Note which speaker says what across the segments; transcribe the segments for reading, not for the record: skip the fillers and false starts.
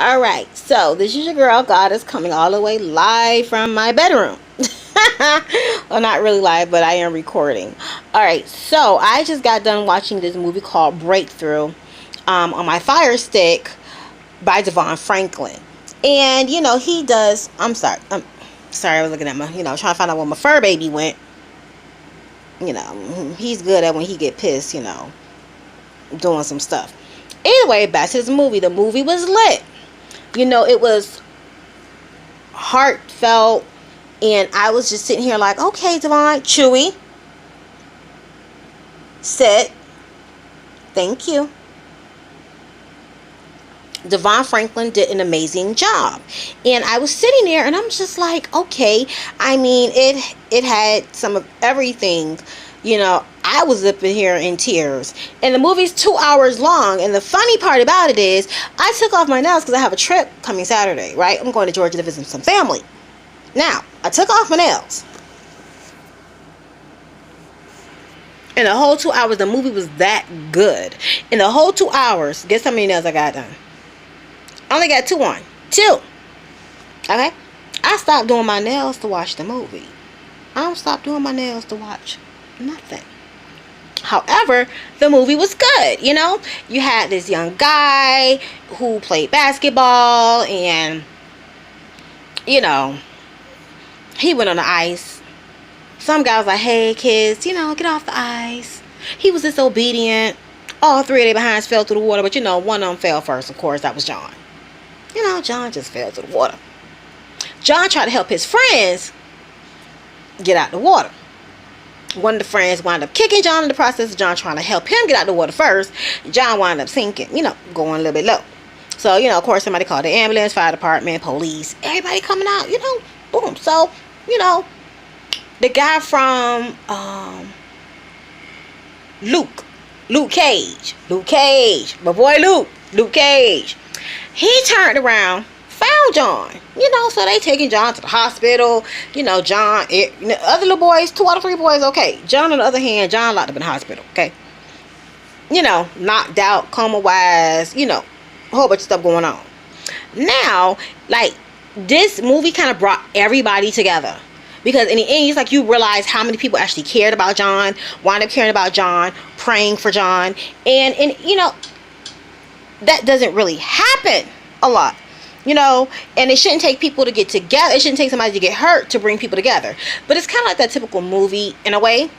Speaker 1: All right, so this is your girl Goddess coming all the way live from my bedroom. Well, not really live, but I am recording. All right, so I just got done watching this movie called Breakthrough on my Fire Stick by Devon Franklin. And he does. I'm sorry, I was looking at my, trying to find out where my fur baby went. He's good at when he get pissed, doing some stuff. Anyway, back to this movie. The movie was lit. It was heartfelt, and I was just sitting here like, okay, Devon, Chewy, sit, thank you. Devon Franklin did an amazing job, and I was sitting there, and I'm just like, okay. I mean, it had some of everything. I was up in here in tears, and the movie's 2 hours long. And the funny part about it is, I took off my nails because I have a trip coming Saturday. Right, I'm going to Georgia to visit some family. Now, I took off my nails. In the whole 2 hours, the movie was that good. In the whole 2 hours, guess how many nails I got done? I only got two on. Two. Okay? I stopped doing my nails to watch the movie. I don't stop doing my nails to watch nothing. However, the movie was good. You had this young guy who played basketball, and he went on the ice. Some guy was like, hey kids, get off the ice. He was disobedient. All three of their behinds fell through the water, but one of them fell first. Of course, that was John. John just fell through the water. John tried to help his friends get out the water. One of the friends wound up kicking John in the process of John trying to help him get out the water first. John wound up sinking, going a little bit low. So, of course, somebody called the ambulance, fire department, police, everybody coming out, boom. So, the guy from Luke Cage, my boy Luke Cage, he turned around, found John, so they taking John to the hospital. John, other little boys, 2 out of 3 boys, okay. John, on the other hand, John locked up in the hospital, okay. Knocked out, coma-wise, a whole bunch of stuff going on. Now, like, this movie kind of brought everybody together. Because in the end, it's like you realize how many people actually cared about John, wound up caring about John, praying for John. And that doesn't really happen a lot. And it shouldn't take people to get together. It shouldn't take somebody to get hurt to bring people together. But it's kind of like that typical movie in a way.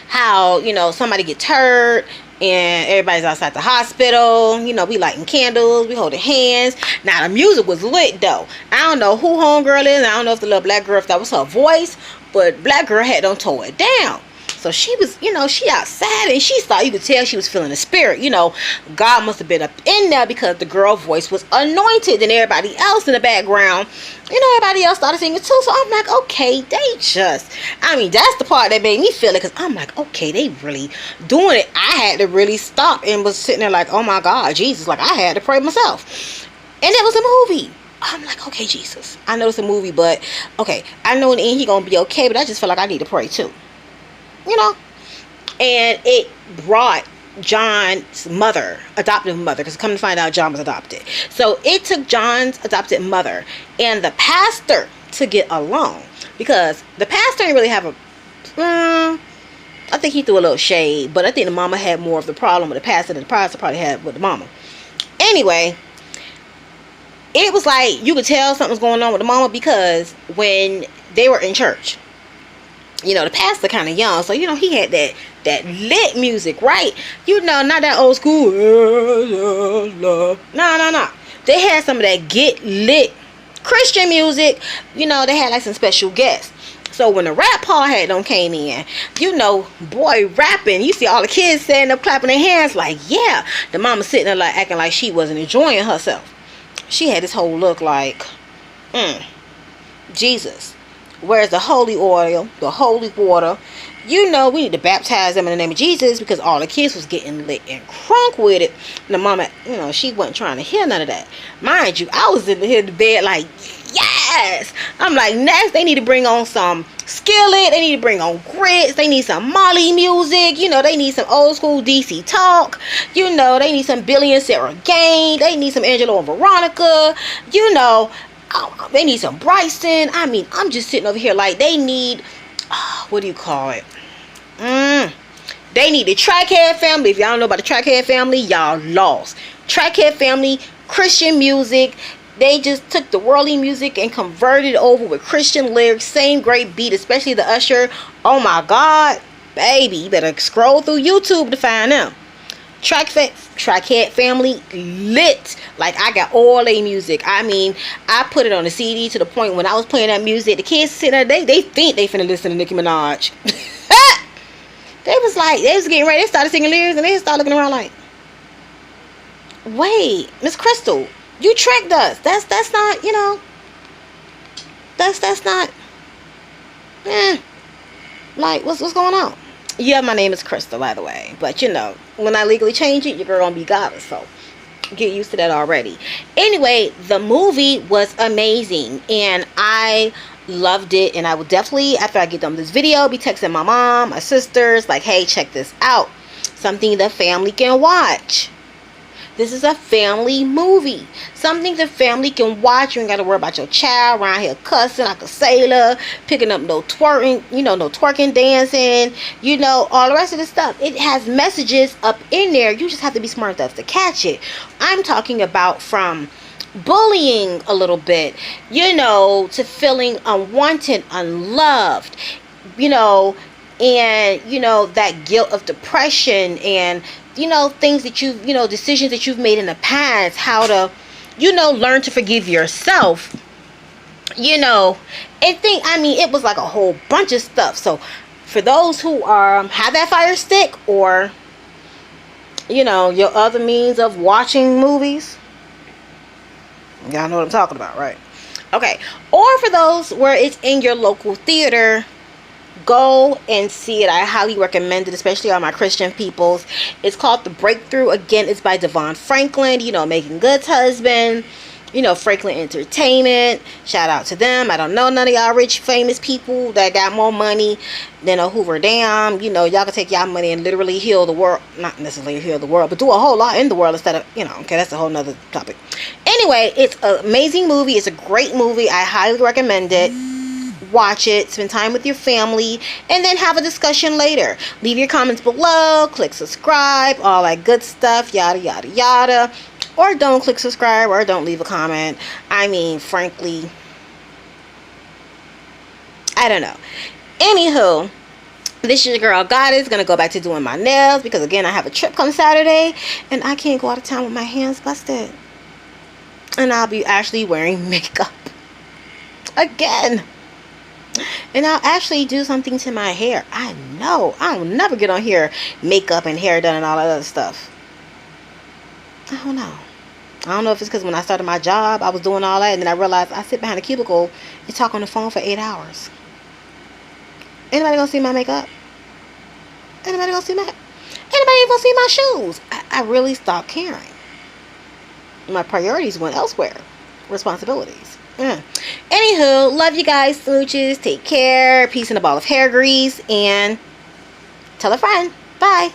Speaker 1: How, somebody gets hurt and everybody's outside the hospital. We lighting candles, we holding hands. Now, the music was lit, though. I don't know who homegirl is. I don't know if the little black girl, if that was her voice. But black girl had done tore it down. So she was, she outside, and she thought, you could tell she was feeling the spirit. God must have been up in there because the girl voice was anointed, and everybody else in the background, everybody else started singing too. So I'm like, okay, that's the part that made me feel it, because I'm like, okay, they really doing it. I had to really stop and was sitting there like, oh my God, Jesus, like I had to pray myself. And it was a movie. I'm like, okay, Jesus, I know it's a movie, but okay, I know in the end he gonna be okay, but I just feel like I need to pray too. And it brought John's mother, adoptive mother, because come to find out John was adopted. So it took John's adopted mother and the pastor to get along, because the pastor didn't really have I think he threw a little shade, but I think the mama had more of the problem with the pastor than the pastor probably had with the mama. Anyway, it was like you could tell something was going on with the mama, because when they were in church, the pastor kind of young, so he had that lit music, right? Not that old school. No. They had some of that get lit Christian music. They had like some special guests. So when the rap part had them came in, boy rapping, you see all the kids standing up clapping their hands like, yeah. The mama sitting there like acting like she wasn't enjoying herself. She had this whole look like, Jesus. Where's the holy oil, the holy water? We need to baptize them in the name of Jesus, because all the kids was getting lit and crunk with it. And the mama, she wasn't trying to hear none of that. Mind you, I was in the bed like, yeah, yes. I'm like, next they need to bring on some Skillet. They need to bring on Grits. They need some Molly music. You know, they need some old school DC Talk. You know, they need some Billy and Sarah Gain. They need some Angelo and Veronica. You know, they need some Bryson. I mean, I'm just sitting over here like they need, what do you call it? They need the Trackhead family. If y'all don't know about the Trackhead family, y'all lost. Trackhead family, Christian music. They just took the worldly music and converted it over with Christian lyrics. Same great beat, especially the Usher. Oh my God, baby, you better scroll through YouTube to find them. Trackhead family lit. Like, I got all their music. I mean, I put it on the CD to the point when I was playing that music, the kids sitting there, they think they finna listen to Nicki Minaj. They was getting ready. They started singing lyrics and they started looking around like, wait, Miss Crystal, you tricked us. That's not, you know, that's not, like, what's going on? Yeah, my name is Crystal, by the way. But, you know, when I legally change it, your girl gonna be goddess. So, get used to that already. Anyway, the movie was amazing. And I loved it. And I will definitely, after I get done with this video, be texting my mom, my sisters, like, hey, check this out. Something the family can watch. This is a family movie. Something the family can watch. You ain't got to worry about your child around here cussing like a sailor, picking up no twerking, you know, no twerking, dancing, you know, all the rest of this stuff. It has messages up in there. You just have to be smart enough to catch it. I'm talking about from bullying a little bit, you know, to feeling unwanted, unloved, you know, and, you know, that guilt of depression and, you know, things that you've, you know, decisions that you've made in the past, how to, you know, learn to forgive yourself, you know, and I mean, it was like a whole bunch of stuff. So for those who have that Fire Stick, or, you know, your other means of watching movies, y'all know what I'm talking about, right? Okay. Or for those where it's in your local theater, go and see it. I highly recommend it, especially all my Christian peoples. It's called The Breakthrough. Again, it's by Devon Franklin, you know, Megan Good's husband, you know, Franklin Entertainment. Shout out to them. I don't know none of y'all rich famous people that got more money than a Hoover Dam. You know, y'all can take y'all money and literally heal the world. Not necessarily heal the world, but do a whole lot in the world instead of, you know, okay, that's a whole nother topic. Anyway, it's an amazing movie. It's a great movie. I highly recommend it. Watch it, spend time with your family, and then have a discussion later. Leave your comments below, click subscribe, all that good stuff, yada yada yada. Or don't click subscribe, or don't leave a comment. I mean, frankly, I don't know. Anywho, this is your girl Goddess. Gonna go back to doing my nails because, again, I have a trip come Saturday and I can't go out of town with my hands busted. And I'll be actually wearing makeup again. And I'll actually do something to my hair. I know. I'll never get on here, makeup and hair done and all that other stuff. I don't know. I don't know if it's because when I started my job, I was doing all that. And then I realized I sit behind a cubicle and talk on the phone for 8 hours. Anybody gonna see my makeup? Anybody gonna see my... Anybody gonna see my shoes? I really stopped caring. My priorities went elsewhere. Responsibilities. Anywho, love you guys, smooches. Take care. Peace and a ball of hair grease. And tell a friend. Bye.